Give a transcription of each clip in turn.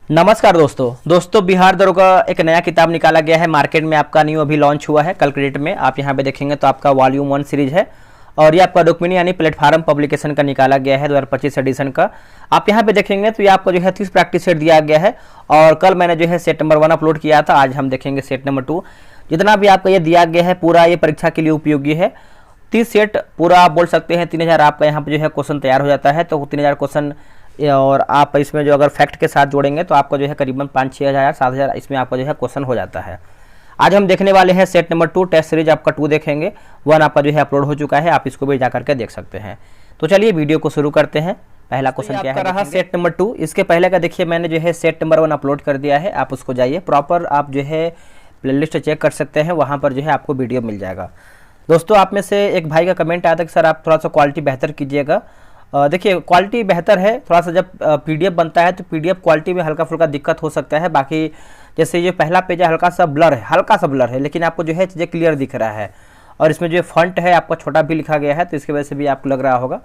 नमस्कार दोस्तों बिहार दरोगा एक नया किताब निकाला गया है मार्केट में। आपका न्यू अभी लॉन्च हुआ है कल क्रेडिट में। आप यहाँ पे देखेंगे तो आपका वॉल्यूम 1 सीरीज है और ये आपका रुक्मिणी यानी प्लेटफार्म पब्लिकेशन का निकाला गया है 2025 एडिशन का। आप यहाँ पे देखेंगे तो ये आपको जो है 30 प्रैक्टिस सेट दिया गया है और कल मैंने जो है सेट नंबर 1 अपलोड किया था। आज हम देखेंगे सेट नंबर 2। जितना भी आपका ये दिया गया है पूरा ये परीक्षा के लिए उपयोगी है। 30 सेट पूरा आप बोल सकते हैं 3000 आपका यहाँ पे जो है क्वेश्चन तैयार हो जाता है। तो 3000 क्वेश्चन और आप इसमें जो अगर फैक्ट के साथ जोड़ेंगे तो आपका जो है करीबन 5-6 हज़ार 7 हज़ार इसमें आपका जो है क्वेश्चन हो जाता है। आज हम देखने वाले हैं सेट नंबर 2 टेस्ट सीरीज आपका 2 देखेंगे। 1 आपका जो है अपलोड हो चुका है, आप इसको भी जा करके देख सकते हैं। तो चलिए वीडियो को शुरू करते हैं। पहला क्वेश्चन क्या है रहा सेट नंबर 2। इसके पहले का देखिए मैंने जो है सेट नंबर 1 अपलोड कर दिया है। आप उसको जाइए प्रॉपर आप जो है प्लेलिस्ट चेक कर सकते हैं, वहाँ पर जो है आपको वीडियो मिल जाएगा। दोस्तों आप में से एक भाई का कमेंट आया था कि सर आप थोड़ा सा क्वालिटी बेहतर कीजिएगा। देखिए क्वालिटी बेहतर है, थोड़ा सा जब पीडीएफ बनता है तो पीडीएफ क्वालिटी में हल्का फुल्का दिक्कत हो सकता है। बाकी जैसे ये पहला पेज है हल्का सा ब्लर है, लेकिन आपको जो है चीज़ें क्लियर दिख रहा है। और इसमें जो फॉन्ट है आपका छोटा भी लिखा गया है तो इसकी वजह से भी आपको लग रहा होगा।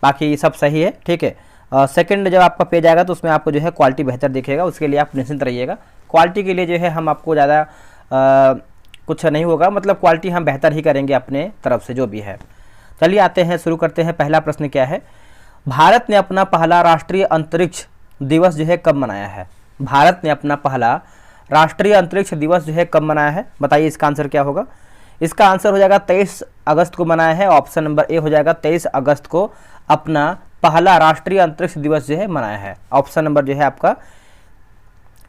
बाकी सब सही है, ठीक है। सेकंड जब आपका पेज आएगा तो उसमें आपको जो है क्वालिटी बेहतर दिखेगा, उसके लिए आप निश्चिंत रहिएगा। क्वालिटी के लिए जो है हम आपको ज़्यादा कुछ नहीं होगा, मतलब क्वालिटी हम बेहतर ही करेंगे अपने तरफ से जो भी है। चलिए आते हैं, शुरू करते हैं। पहला प्रश्न क्या है, भारत ने अपना पहला राष्ट्रीय अंतरिक्ष दिवस जो है कब मनाया है? भारत ने अपना पहला राष्ट्रीय अंतरिक्ष दिवस जो है कब मनाया है? बताइए इसका आंसर क्या होगा। इसका आंसर हो जाएगा 23 अगस्त को मनाया है। ऑप्शन नंबर ए हो जाएगा 23 अगस्त को अपना पहला राष्ट्रीय अंतरिक्ष दिवस जो है मनाया है। ऑप्शन नंबर जो है आपका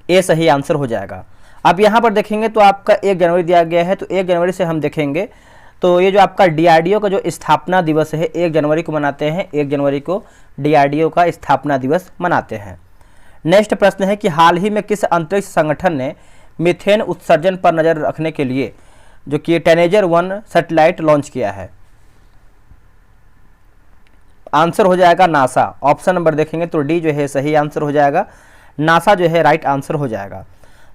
ए सही आंसर हो जाएगा। अब यहाँ पर देखेंगे तो आपका 1 जनवरी दिया गया है, तो 1 जनवरी से हम देखेंगे तो ये जो आपका डीआरडीओ का जो स्थापना दिवस है 1 जनवरी को मनाते हैं। 1 जनवरी को डीआरडीओ का स्थापना दिवस मनाते हैं। नेक्स्ट प्रश्न है कि हाल ही में किस अंतरिक्ष संगठन ने मीथेन उत्सर्जन पर नज़र रखने के लिए जो कि टेनेजर 1 सैटेलाइट लॉन्च किया है? आंसर हो जाएगा नासा। ऑप्शन नंबर देखेंगे तो डी जो है सही आंसर हो जाएगा। नासा जो है राइट आंसर हो जाएगा।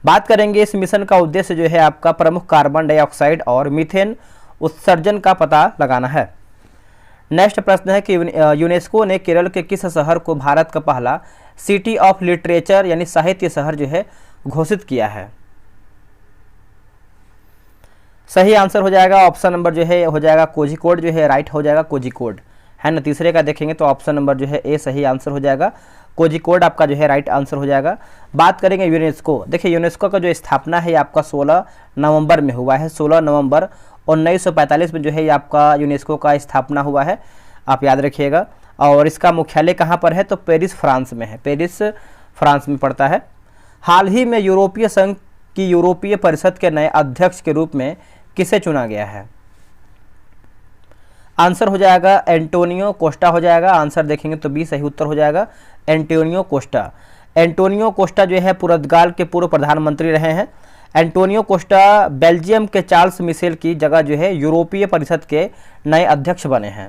बात करेंगे इस मिशन का उद्देश्य जो है आपका प्रमुख कार्बन डाइऑक्साइड और मीथेन उत्सर्जन का पता लगाना है। नेक्स्ट प्रश्न है कि यूनेस्को ने केरल के किस शहर को भारत का पहला सिटी ऑफ लिटरेचर यानी साहित्य शहर जो है घोषित किया है? सही आंसर हो जाएगा। ऑप्शन नंबर जो है हो जाएगा कोझिकोड जो है राइट हो जाएगा, कोझिकोड है ना। तीसरे का देखेंगे तो ऑप्शन नंबर जो है ए सही आंसर हो जाएगा। कोझिकोड आपका जो है राइट आंसर हो जाएगा। बात करेंगे यूनेस्को। देखिए यूनेस्को का जो स्थापना है आपका 16 नवंबर में हुआ है। 16 नवंबर 1945 में जो है ये आपका यूनेस्को का स्थापना हुआ है, आप याद रखिएगा। और इसका मुख्यालय कहाँ पर है? तो पेरिस फ्रांस में है, पेरिस फ्रांस में पड़ता है। हाल ही में यूरोपीय संघ की यूरोपीय परिषद के नए अध्यक्ष के रूप में किसे चुना गया है? आंसर हो जाएगा एंटोनियो कोस्टा हो जाएगा। आंसर देखेंगे तो बी सही उत्तर हो जाएगा, एंटोनियो कोस्टा। एंटोनियो कोस्टा जो है पुर्तगाल के पूर्व प्रधानमंत्री रहे हैं। एंटोनियो कोस्टा बेल्जियम के चार्ल्स मिशेल की जगह जो है यूरोपीय परिषद के नए अध्यक्ष बने हैं।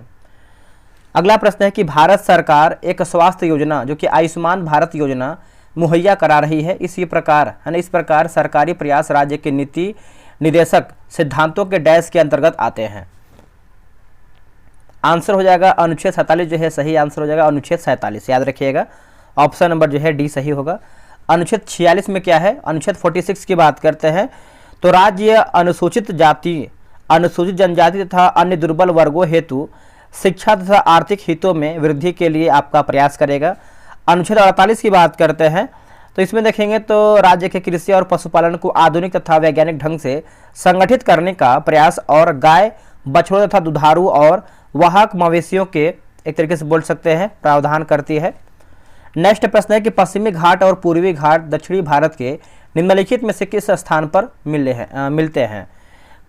अगला प्रश्न है कि भारत सरकार एक स्वास्थ्य योजना जो कि आयुष्मान भारत योजना मुहैया करा रही है, इसी प्रकार है ना, इस प्रकार सरकारी प्रयास राज्य के नीति निर्देशक सिद्धांतों के डैश के अंतर्गत आते हैं। आंसर हो जाएगा अनुच्छेद 47 जो है सही आंसर हो जाएगा, अनुच्छेद 47 याद रखिएगा। ऑप्शन नंबर जो है डी सही होगा। अनुच्छेद 46 में क्या है? अनुच्छेद 46 की बात करते हैं तो राज्य अनुसूचित जाति, अनुसूचित जनजाति तथा अन्य दुर्बल वर्गों हेतु शिक्षा तथा आर्थिक हितों में वृद्धि के लिए आपका प्रयास करेगा। अनुच्छेद 48 की बात करते हैं तो इसमें देखेंगे तो राज्य के कृषि और पशुपालन को आधुनिक तथा वैज्ञानिक ढंग से संगठित करने का प्रयास और गाय, बछड़ों तथा दुधारू और वाहक मवेशियों के एक तरीके से बोल सकते हैं प्रावधान करती है। नेक्स्ट प्रश्न है कि पश्चिमी घाट और पूर्वी घाट दक्षिणी भारत के निम्नलिखित में से किस स्थान पर मिलते हैं?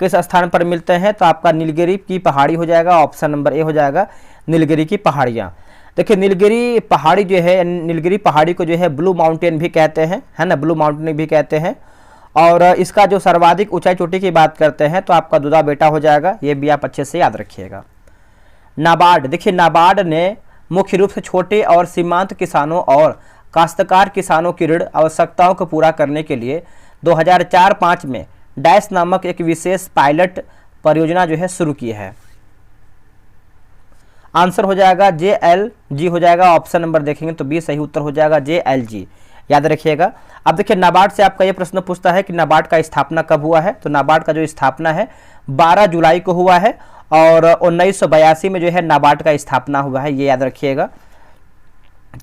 किस स्थान पर मिलते हैं? तो आपका नीलगिरी की पहाड़ी हो जाएगा। ऑप्शन नंबर ए हो जाएगा नीलगिरी की पहाड़ियाँ। देखिए नीलगिरी पहाड़ी जो है, नीलगिरी पहाड़ी को जो है ब्लू माउंटेन भी कहते हैं, है ना, ब्लू माउंटेन भी कहते हैं। और इसका जो सर्वाधिक ऊंचाई चोटी की बात करते हैं तो आपका दूधा बेटा हो जाएगा, ये भी आप अच्छे से याद रखिएगा। नाबार्ड, देखिए नाबार्ड ने मुख्य रूप से छोटे और सीमांत किसानों और काश्तकार किसानों की ऋण आवश्यकताओं को पूरा करने के लिए 2004-05 में डैश नामक एक विशेष पायलट परियोजना जो है शुरू की है। आंसर हो जाएगा JLG हो जाएगा। ऑप्शन नंबर देखेंगे तो बी सही उत्तर हो जाएगा JLG। याद रखिएगा। अब देखिए नाबार्ड से आपका ये प्रश्न पूछता है कि नाबार्ड का स्थापना कब हुआ है, तो नाबार्ड का जो स्थापना है 12 जुलाई को हुआ है और 1982 में जो है नाबार्ड का स्थापना हुआ है, ये याद रखिएगा।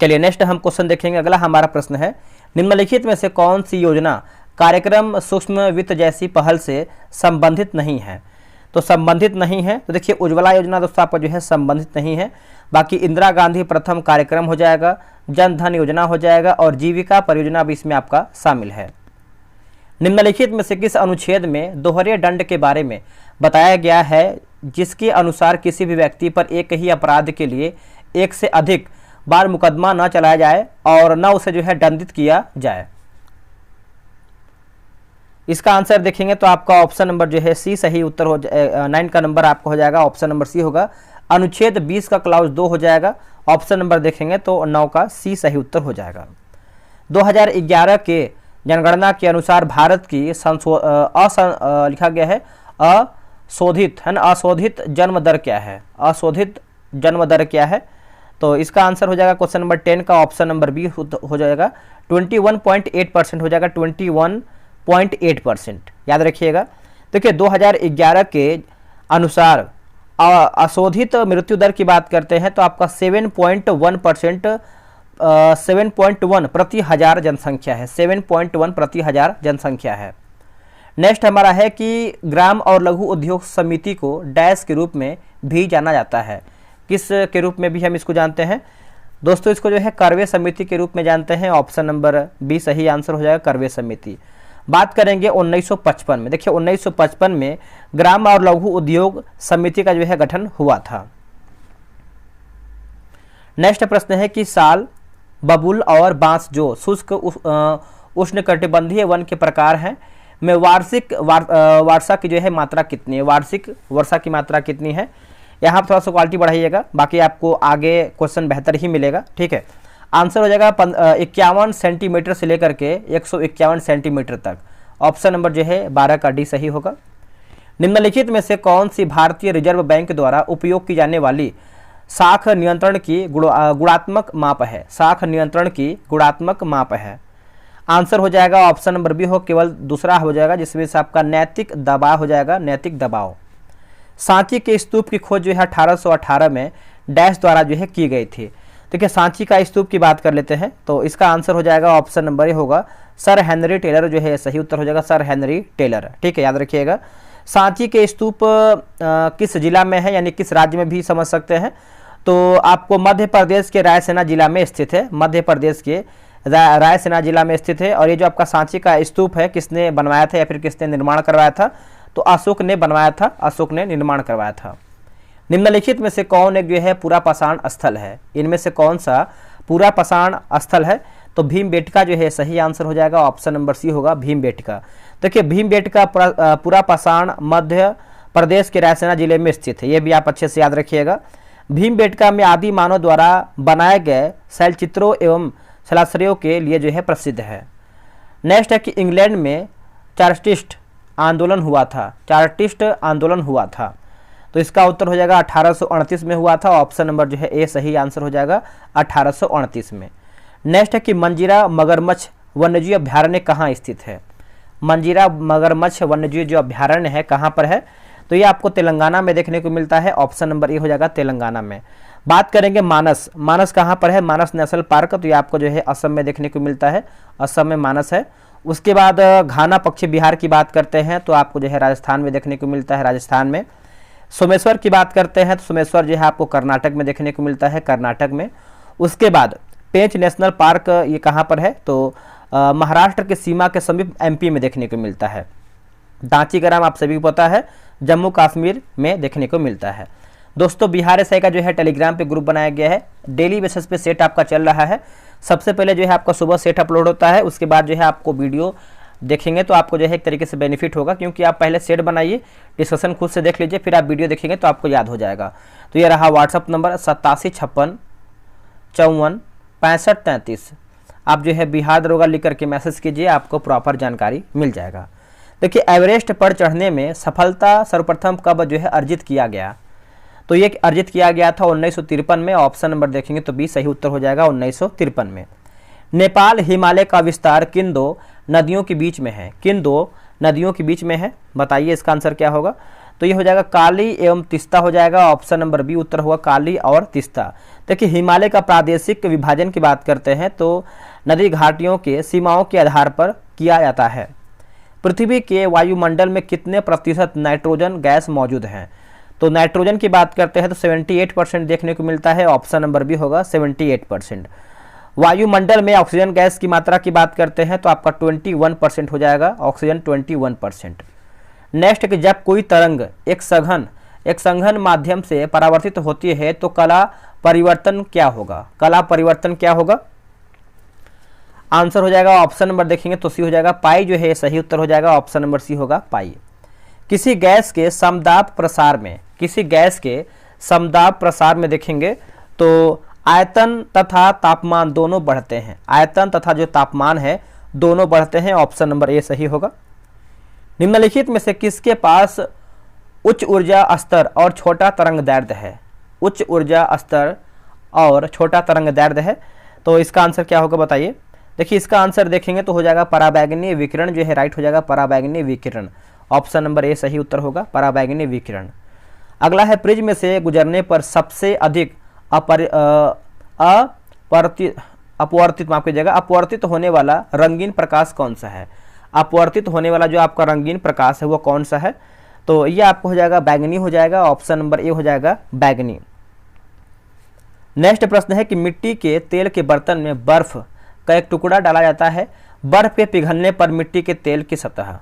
चलिए नेक्स्ट हम क्वेश्चन देखेंगे। अगला हमारा प्रश्न है, निम्नलिखित में से कौन सी योजना कार्यक्रम सूक्ष्म वित्त जैसी पहल से संबंधित नहीं है? तो संबंधित नहीं है, तो देखिए उज्ज्वला योजना दोस्तों आपका जो है संबंधित नहीं है। बाकी इंदिरा गांधी प्रथम कार्यक्रम हो जाएगा, जन धन योजना हो जाएगा और जीविका परियोजना भी इसमें आपका शामिल है। निम्नलिखित में से किस अनुच्छेद में दोहरे दंड के बारे में बताया गया है जिसके अनुसार किसी भी व्यक्ति पर एक ही अपराध के लिए एक से अधिक बार मुकदमा न चलाया जाए और न उसे जो है दंडित किया जाए? इसका आंसर देखेंगे तो आपका ऑप्शन नंबर जो है सी सही उत्तर हो 9 का नंबर आपका हो जाएगा, ऑप्शन नंबर सी होगा। अनुच्छेद 20 का क्लाउज 2 हो जाएगा, ऑप्शन नंबर देखेंगे तो 9 का सी सही उत्तर हो जाएगा। 2011 के जनगणना के अनुसार भारत की लिखा गया है अशोधित है ना, अशोधित जन्म दर क्या है? अशोधित जन्म दर क्या है? तो इसका आंसर हो जाएगा क्वेश्चन नंबर 10 का ऑप्शन नंबर बी हो जाएगा, 21.8% हो जाएगा, 21.8%, याद रखिएगा। देखिए 2011 के अनुसार अशोधित मृत्यु दर की बात करते हैं तो आपका 7.1% 7.1 प्रति हजार जनसंख्या है, 7.1 प्रति हजार जनसंख्या है। नेक्स्ट हमारा है कि ग्राम और लघु उद्योग समिति को डैश के रूप में भी जाना जाता है, किस के रूप में भी हम इसको जानते हैं दोस्तों? इसको जो है करवे समिति के रूप में जानते हैं, ऑप्शन नंबर बी सही आंसर हो जाएगा, करवे समिति। बात करेंगे 1955 में, देखिए 1955 में ग्राम और लघु उद्योग समिति का जो है गठन हुआ था। नेक्स्ट प्रश्न है कि साल, बबूल और बांस जो शुष्क उष्णकटिबंधीय वन के प्रकार हैं में वार्षिक वर्षा की जो है मात्रा कितनी है? वार्षिक वर्षा की मात्रा कितनी है? यहाँ पर थोड़ा सा क्वालिटी बढ़ाइएगा, बाकी आपको आगे क्वेश्चन बेहतर ही मिलेगा, ठीक है। आंसर हो जाएगा 51 सेंटीमीटर से लेकर के 151 सेंटीमीटर तक, ऑप्शन नंबर जो है 12 का डी सही होगा। निम्नलिखित में से कौन सी भारतीय रिजर्व बैंक द्वारा उपयोग की जाने वाली साख नियंत्रण की गुणात्मक माप है? साख नियंत्रण की गुणात्मक माप है। आंसर हो जाएगा ऑप्शन नंबर बी हो, केवल दूसरा हो जाएगा, जिसमें से आपका नैतिक दबाव हो जाएगा, नैतिक दबाव। सांची के स्तूप की खोज जो है 1818 में डैश द्वारा जो है की गई थी। देखिए सांची का स्तूप की बात कर लेते हैं तो इसका आंसर हो जाएगा ऑप्शन नंबर ए होगा, सर हेनरी टेलर जो है सही उत्तर हो जाएगा, सर हेनरी टेलर, ठीक है, याद रखिएगा। सांची के स्तूप किस जिला में है, यानी किस राज्य में भी समझ सकते हैं, तो आपको मध्य प्रदेश के रायसेना जिला में स्थित है, मध्य प्रदेश के रायसेना जिला में स्थित है। और ये जो आपका सांची का स्तूप है किसने बनवाया था या फिर किसने निर्माण करवाया था? तो अशोक ने बनवाया था, अशोक ने निर्माण करवाया था। निम्नलिखित में से कौन एक जो है पूरा पाषाण स्थल है? इनमें से कौन सा पूरा पाषाण स्थल है? तो भीमबेटका जो है सही आंसर हो जाएगा, ऑप्शन नंबर सी होगा, भीमबेटका। देखिए भीमबेटका पूरा पाषाण मध्य प्रदेश के रायसेना जिले में स्थित है, ये भी आप अच्छे से याद रखिएगा। भीमबेटका में आदि मानव द्वारा बनाए गए शैलचित्रों एवं शैलाश्रयों के लिए जो है प्रसिद्ध है। नेक्स्ट है कि इंग्लैंड में चार्टिस्ट आंदोलन हुआ था, चार्टिस्ट आंदोलन हुआ था, तो इसका उत्तर हो जाएगा 1838 में हुआ था, ऑप्शन नंबर जो है ए सही आंसर हो जाएगा 1838 में। नेक्स्ट है कि मंजीरा मगरमच्छ वन्यजीव अभ्यारण्य कहाँ स्थित है? मंजीरा मगरमच्छ वन्यजीव जो अभ्यारण्य है कहाँ पर है? तो ये आपको तेलंगाना में देखने को मिलता है, ऑप्शन नंबर ए हो जाएगा तेलंगाना में। बात करेंगे मानस, मानस कहाँ पर है? मानस नेशनल पार्क, तो ये आपको जो है असम में देखने को मिलता है, असम में मानस है। उसके बाद घाना पक्षी बिहार की बात करते हैं तो आपको जो है राजस्थान में देखने को मिलता है, राजस्थान में। सोमेश्वर की बात करते हैं तो सोमेश्वर जो है आपको कर्नाटक में देखने को मिलता है, कर्नाटक में। उसके बाद पेंच नेशनल पार्क ये कहाँ पर है? तो महाराष्ट्र के सीमा के समीप एमपी में देखने को मिलता है। दांची ग्राम आप सभी को पता है, जम्मू कश्मीर में देखने को मिलता है। दोस्तों बिहार एसआई का जो है टेलीग्राम पे ग्रुप बनाया गया है, डेली बेसिस पे सेट आपका चल रहा है। सबसे पहले जो है आपका सुबह सेट अपलोड होता है, उसके बाद जो है आपको वीडियो देखेंगे तो आपको जो है एक तरीके से बेनिफिट होगा, क्योंकि आप पहले सेट बनाइए, डिस्कशन खुद से देख लीजिए, फिर आप वीडियो देखेंगे तो आपको याद हो जाएगा। तो ये रहा व्हाट्सअप नंबर 8756546533। आप जो है बिहार दरोगा लिख करके मैसेज कीजिए, आपको प्रॉपर जानकारी मिल जाएगा। देखिए एवरेस्ट पर चढ़ने में सफलता सर्वप्रथम कब जो है अर्जित किया गया? तो ये अर्जित किया गया था 1953 में, ऑप्शन नंबर देखेंगे तो बी सही उत्तर हो जाएगा 1953 में। नेपाल हिमालय का विस्तार किन दो नदियों के बीच में है? किन दो नदियों के बीच में है? बताइए इसका आंसर क्या होगा। तो ये हो जाएगा काली एवं तीस्ता हो जाएगा। ऑप्शन नंबर बी उत्तर हुआ काली और तीस्ता। देखिए हिमालय का प्रादेशिक विभाजन की बात करते हैं तो नदी घाटियों के सीमाओं के आधार पर किया जाता है। पृथ्वी के वायुमंडल में कितने प्रतिशत नाइट्रोजन गैस मौजूद हैं? तो नाइट्रोजन की बात करते हैं तो 78% देखने को मिलता है। ऑप्शन नंबर बी होगा 78%। वायुमंडल में ऑक्सीजन गैस की मात्रा की बात करते हैं तो आपका 21% हो जाएगा, ऑक्सीजन 21%। नेक्स्ट कि जब कोई तरंग एक सघन माध्यम से परावर्तित होती है तो कला परिवर्तन क्या होगा? कला परिवर्तन क्या होगा? आंसर हो जाएगा ऑप्शन नंबर देखेंगे तो सी हो जाएगा पाई जो है सही उत्तर हो जाएगा। ऑप्शन नंबर सी होगा पाई। किसी गैस के समदाब प्रसार में देखेंगे तो आयतन तथा तापमान दोनों बढ़ते हैं। आयतन तथा जो तापमान है दोनों बढ़ते हैं। ऑप्शन नंबर ए सही होगा। निम्नलिखित में से किसके पास उच्च ऊर्जा स्तर और छोटा तरंग दैर्ध्य है? उच्च ऊर्जा स्तर और छोटा तरंग दैर्ध्य है तो इसका आंसर क्या होगा बताइए। देखिए इसका आंसर देखेंगे तो हो जाएगा पराबैंगनी विकिरण जो है राइट हो जाएगा, पराबैंगनी विकिरण। ऑप्शन नंबर ए सही उत्तर होगा, पराबैंगनी विकिरण। अगला है प्रिज्म से गुजरने पर सबसे अधिक अपवर्तित होने वाला रंगीन प्रकाश कौन सा है? अपवर्तित होने वाला जो आपका रंगीन प्रकाश है वो कौन सा है? तो ये आपको हो जाएगा बैंगनी हो जाएगा। ऑप्शन नंबर ए हो जाएगा बैंगनी। नेक्स्ट प्रश्न है कि मिट्टी के तेल के बर्तन में बर्फ का एक टुकड़ा डाला जाता है। बर्फ के पिघलने पर मिट्टी के तेल की सतह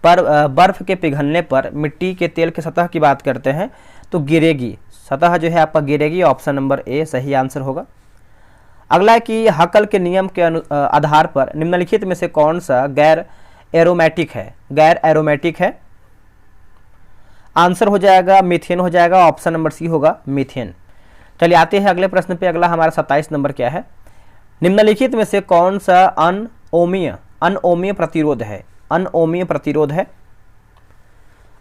बर्फ के पिघलने पर मिट्टी के तेल की सतह की बात करते हैं तो गिरेगी, सतह जो है आपका गिरेगी। ऑप्शन नंबर ए सही आंसर होगा। अगला है कि हकल के नियम के आधार पर निम्नलिखित में से कौन सा गैर एरोमेटिक है? आंसर हो जाएगा मीथेन हो जाएगा। ऑप्शन नंबर सी होगा मीथेन। चलिए आते हैं अगले प्रश्न पे। अगला हमारा 27 नंबर क्या है? निम्नलिखित में से कौन सा अनओमीय प्रतिरोध है?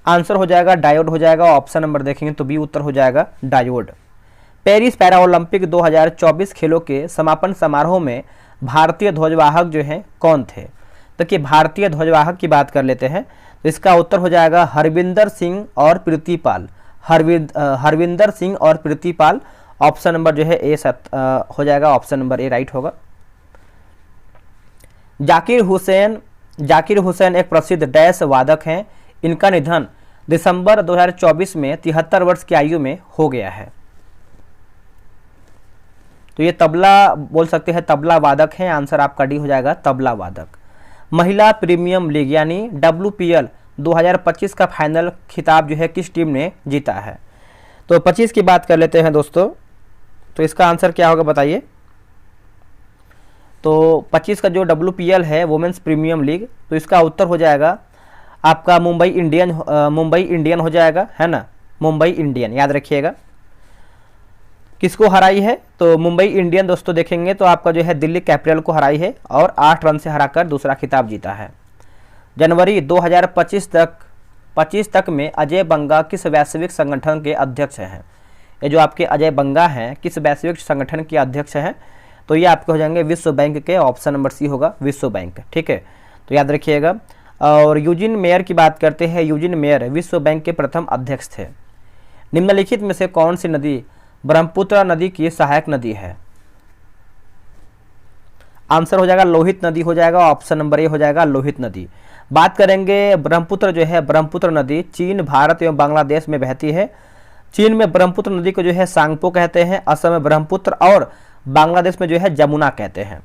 आंसर हो जाएगा डायोड हो जाएगा। ऑप्शन नंबर देखेंगे तो बी उत्तर हो जाएगा डायोड। पेरिस पैराओलंपिक 2024 खेलों के समापन समारोह में भारतीय ध्वजवाहक जो हैं कौन थे? तो कि भारतीय ध्वजवाहक की बात कर लेते हैं तो इसका उत्तर हो जाएगा हरविंदर सिंह और प्रीतिपाल। हरविंदर सिंह और प्रीतिपाल। ऑप्शन नंबर जो है ए हो जाएगा। ऑप्शन नंबर ए राइट होगा। जाकिर हुसैन एक प्रसिद्ध डैश वादक हैं। इनका निधन दिसंबर 2024 में 73 वर्ष की आयु में हो गया है। तो ये तबला बोल सकते हैं, तबला वादक हैं। आंसर आपका डी हो जाएगा तबला वादक। महिला प्रीमियम लीग यानी WPL 2025 का फाइनल खिताब जो है किस टीम ने जीता है? तो 25 की बात कर लेते हैं दोस्तों। तो इसका आंसर क्या होगा बताइए। तो 25 का जो WPL है वुमेन्स प्रीमियम लीग तो इसका उत्तर हो जाएगा आपका मुंबई इंडियन हो जाएगा, है ना। मुंबई इंडियन याद रखिएगा। किसको हराई है? तो मुंबई इंडियन दोस्तों देखेंगे तो आपका जो है दिल्ली कैपिटल को हराई है और 8 रन से हराकर दूसरा खिताब जीता है। जनवरी 2025 तक में अजय बंगा किस वैश्विक संगठन के अध्यक्ष हैं? ये जो आपके अजय बंगा हैं किस वैश्विक संगठन के अध्यक्ष हैं? तो ये आपके हो जाएंगे विश्व बैंक के। ऑप्शन नंबर सी होगा विश्व बैंक, ठीक है, तो याद रखिएगा। और यूजिन मेयर की बात करते हैं। यूजिन मेयर विश्व बैंक के प्रथम अध्यक्ष थे। निम्नलिखित में से कौन सी नदी ब्रह्मपुत्र नदी की सहायक नदी है? आंसर हो जाएगा लोहित नदी हो जाएगा। ऑप्शन नंबर ए हो जाएगा लोहित नदी। बात करेंगे ब्रह्मपुत्र जो है, ब्रह्मपुत्र नदी चीन, भारत एवं बांग्लादेश में बहती है। चीन में ब्रह्मपुत्र नदी को जो है सांगपो कहते हैं, असम में ब्रह्मपुत्र और बांग्लादेश में जो है जमुना कहते हैं।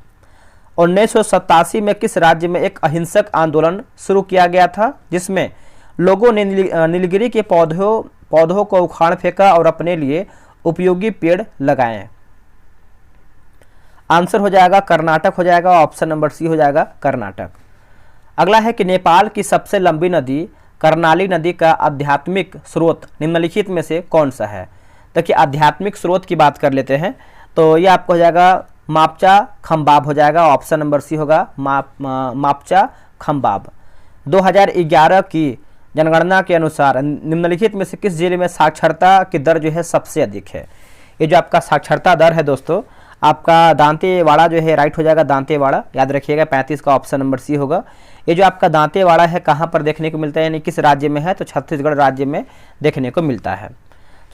1987 में किस राज्य में एक अहिंसक आंदोलन शुरू किया गया था जिसमें लोगों ने नीलगिरी के पौधों को उखाड़ फेंका और अपने लिए उपयोगी पेड़ लगाए? आंसर हो जाएगा कर्नाटक हो जाएगा। ऑप्शन नंबर सी हो जाएगा कर्नाटक। अगला है कि नेपाल की सबसे लंबी नदी कर्णाली नदी का आध्यात्मिक स्रोत निम्नलिखित में से कौन सा है? देखिए आध्यात्मिक स्रोत की बात कर लेते हैं तो ये आपको हो जाएगा मापचा खम्बाब हो जाएगा। ऑप्शन नंबर सी होगा मापचा खम्बाब। 2011 की जनगणना के अनुसार निम्नलिखित में से किस जिले में साक्षरता की दर जो है सबसे अधिक है? ये जो आपका साक्षरता दर है दोस्तों आपका दांतेवाड़ा जो है राइट हो जाएगा, दांतेवाड़ा याद रखिएगा। 35 का ऑप्शन नंबर सी होगा। ये जो आपका दांतेवाड़ा है कहाँ पर देखने को मिलता है, यानी किस राज्य में है, तो छत्तीसगढ़ राज्य में देखने को मिलता है।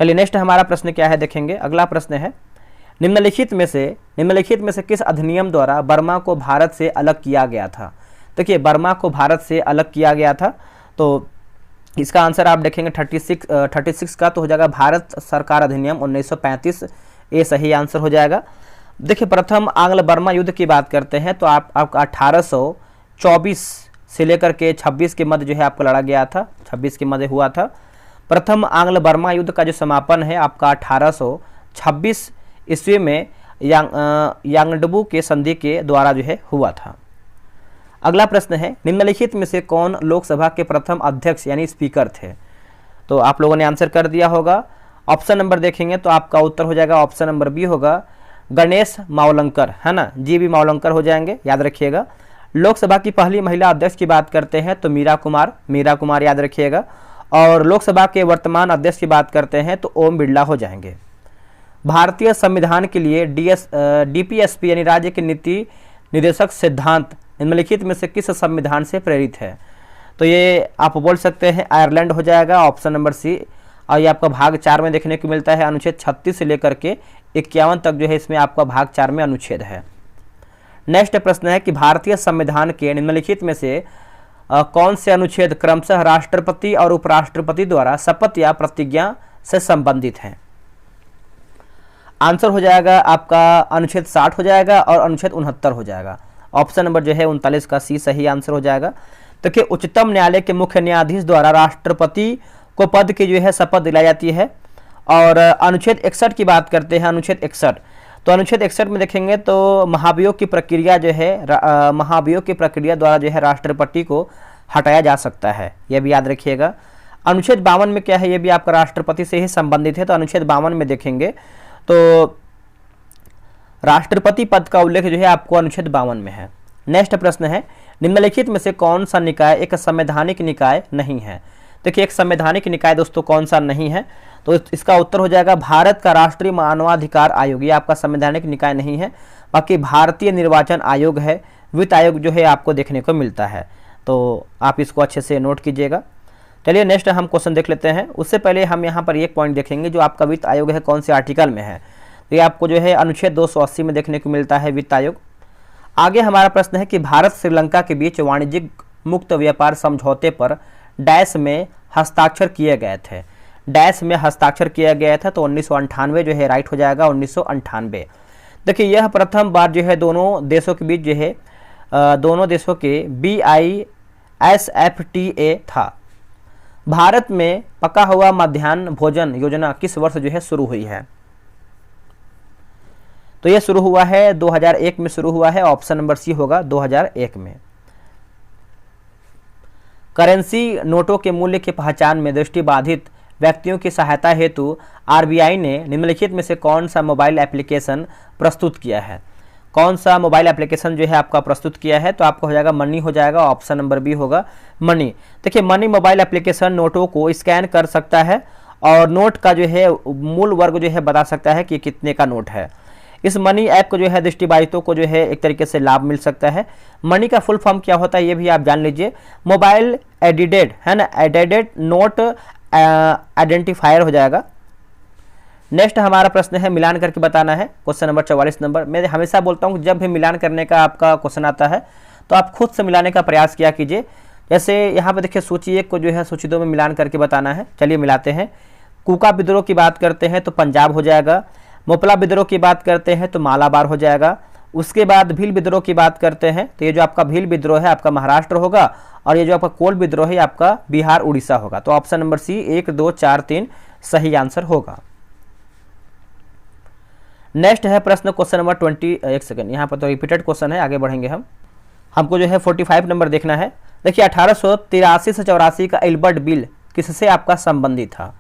चलिए नेक्स्ट हमारा प्रश्न क्या है देखेंगे। अगला प्रश्न है, निम्नलिखित में से किस अधिनियम द्वारा बर्मा को भारत से अलग किया गया था। देखिए बर्मा को भारत से अलग किया गया था, तो इसका आंसर आप देखेंगे 36 का तो हो जाएगा भारत सरकार अधिनियम 1935, ये सही आंसर हो जाएगा। देखिए प्रथम आंग्ल बर्मा युद्ध की बात करते हैं तो आपका 1824 से लेकर के 26 के मध्य जो है आपको लड़ा गया था, 26 के मध्य हुआ था। प्रथम आंग्ल बर्मा युद्ध का जो समापन है आपका 1826 ईस्वी में यांगडबू के संधि के द्वारा जो है हुआ था। अगला प्रश्न है, निम्नलिखित में से कौन लोकसभा के प्रथम अध्यक्ष यानी स्पीकर थे। तो आप लोगों ने आंसर कर दिया होगा। ऑप्शन नंबर देखेंगे तो आपका उत्तर हो जाएगा ऑप्शन नंबर बी होगा, गणेश मावलंकर, है ना, जी बी मावलंकर हो जाएंगे, याद रखिएगा। लोकसभा की पहली महिला अध्यक्ष की बात करते हैं तो मीरा कुमार याद रखिएगा। और लोकसभा के वर्तमान अध्यक्ष की बात करते हैं तो ओम बिरला हो जाएंगे। भारतीय संविधान के लिए डीपीएसपी यानी राज्य के नीति निर्देशक सिद्धांत निम्नलिखित में से किस संविधान से प्रेरित है। तो ये आप बोल सकते हैं आयरलैंड हो जाएगा, ऑप्शन नंबर सी। और ये आपका भाग 4 में देखने को मिलता है, अनुच्छेद 36 से लेकर के 51 तक जो है इसमें आपका भाग 4 में अनुच्छेद है। नेक्स्ट प्रश्न है कि भारतीय संविधान के निम्नलिखित में से कौन से अनुच्छेद क्रमशः राष्ट्रपति और उपराष्ट्रपति द्वारा शपथ या प्रतिज्ञा से संबंधित हैं। आंसर हो जाएगा आपका अनुच्छेद 60 हो जाएगा और अनुच्छेद 69 हो जाएगा। ऑप्शन नंबर जो है 39 का सी सही आंसर हो जाएगा। देखिए उच्चतम न्यायालय के मुख्य न्यायाधीश द्वारा राष्ट्रपति को पद की जो है शपथ दिलाई जाती है। और अनुच्छेद 61 की बात करते हैं, अनुच्छेद 61, तो अनुच्छेद 61 में देखेंगे तो महाभियोग की प्रक्रिया जो है महाभियोग की प्रक्रिया द्वारा जो है राष्ट्रपति को हटाया जा सकता है, यह भी याद रखिएगा। अनुच्छेद 52 में क्या है, ये भी आपका राष्ट्रपति से ही संबंधित है, तो अनुच्छेद 52 में देखेंगे तो राष्ट्रपति पद का उल्लेख जो है आपको अनुच्छेद 52 में है। नेक्स्ट प्रश्न है, निम्नलिखित में से कौन सा निकाय एक संवैधानिक निकाय नहीं है। देखिए एक संवैधानिक निकाय दोस्तों कौन सा नहीं है, तो इसका उत्तर हो जाएगा भारत का राष्ट्रीय मानवाधिकार आयोग, ये आपका संवैधानिक निकाय नहीं है। बाकी भारतीय निर्वाचन आयोग है, वित्त आयोग जो है आपको देखने को मिलता है, तो आप इसको अच्छे से नोट कीजिएगा। चलिए नेक्स्ट हम क्वेश्चन देख लेते हैं। उससे पहले हम यहाँ पर एक पॉइंट देखेंगे, जो आपका वित्त आयोग है कौन से आर्टिकल में है, तो ये आपको जो है अनुच्छेद 280 में देखने को मिलता है वित्त आयोग। आगे हमारा प्रश्न है कि भारत श्रीलंका के बीच वाणिज्यिक मुक्त व्यापार समझौते पर डैश में हस्ताक्षर किए गए थे, डैश में हस्ताक्षर किया गया था, तो 1998 जो है राइट हो जाएगा, 1998। देखिए यह प्रथम बार जो है दोनों देशों के बीच जो है दोनों देशों के BISFTA था। भारत में पका हुआ मध्याह्न भोजन योजना किस वर्ष जो है शुरू हुई है, तो यह शुरू हुआ है 2001 में शुरू हुआ है, ऑप्शन नंबर सी होगा 2001 में। करेंसी नोटों के मूल्य की पहचान में दृष्टिबाधित व्यक्तियों की सहायता हेतु RBI ने निम्नलिखित में से कौन सा मोबाइल एप्लीकेशन प्रस्तुत किया है। कौन सा मोबाइल एप्लीकेशन जो है आपका प्रस्तुत किया है, तो आपको हो जाएगा मनी हो जाएगा, ऑप्शन नंबर बी होगा मनी। देखिए मनी मोबाइल एप्लीकेशन नोटों को स्कैन कर सकता है और नोट का जो है मूल वर्ग जो है बता सकता है कि कितने का नोट है। इस मनी ऐप को जो है दृष्टिबाधितों को जो है एक तरीके से लाभ मिल सकता है। मनी का फुल फॉर्म क्या होता है ये भी आप जान लीजिए, मोबाइल एडिडेड, है ना, एडिडेड नोट आइडेंटिफायर हो जाएगा। नेक्स्ट हमारा प्रश्न है मिलान करके बताना है, क्वेश्चन नंबर 44 नंबर। मैं हमेशा बोलता हूँ जब भी मिलान करने का आपका क्वेश्चन आता है तो आप खुद से मिलाने का प्रयास किया कीजिए। जैसे यहाँ पे देखिए सूची 1 को जो है सूची 2 में मिलान करके बताना है। चलिए मिलाते हैं। कुका विद्रोह की बात करते हैं तो पंजाब हो जाएगा। मोपला विद्रोह की बात करते हैं तो मालाबार हो जाएगा। उसके बाद भील विद्रोह की बात करते हैं तो ये जो आपका भील विद्रोह है आपका महाराष्ट्र होगा, और ये जो आपका कोल विद्रोह है आपका बिहार उड़ीसा होगा। तो ऑप्शन नंबर सी 1 2 4 3 सही आंसर होगा। नेक्स्ट है प्रश्न क्वेश्चन नंबर 20, एक सेकंड, यहाँ पर तो रिपीटेड क्वेश्चन है, आगे बढ़ेंगे हमको जो है 45 नंबर देखना है। देखिए 1883 से 84 का इल्बर्ट बिल किससे आपका संबंधित था।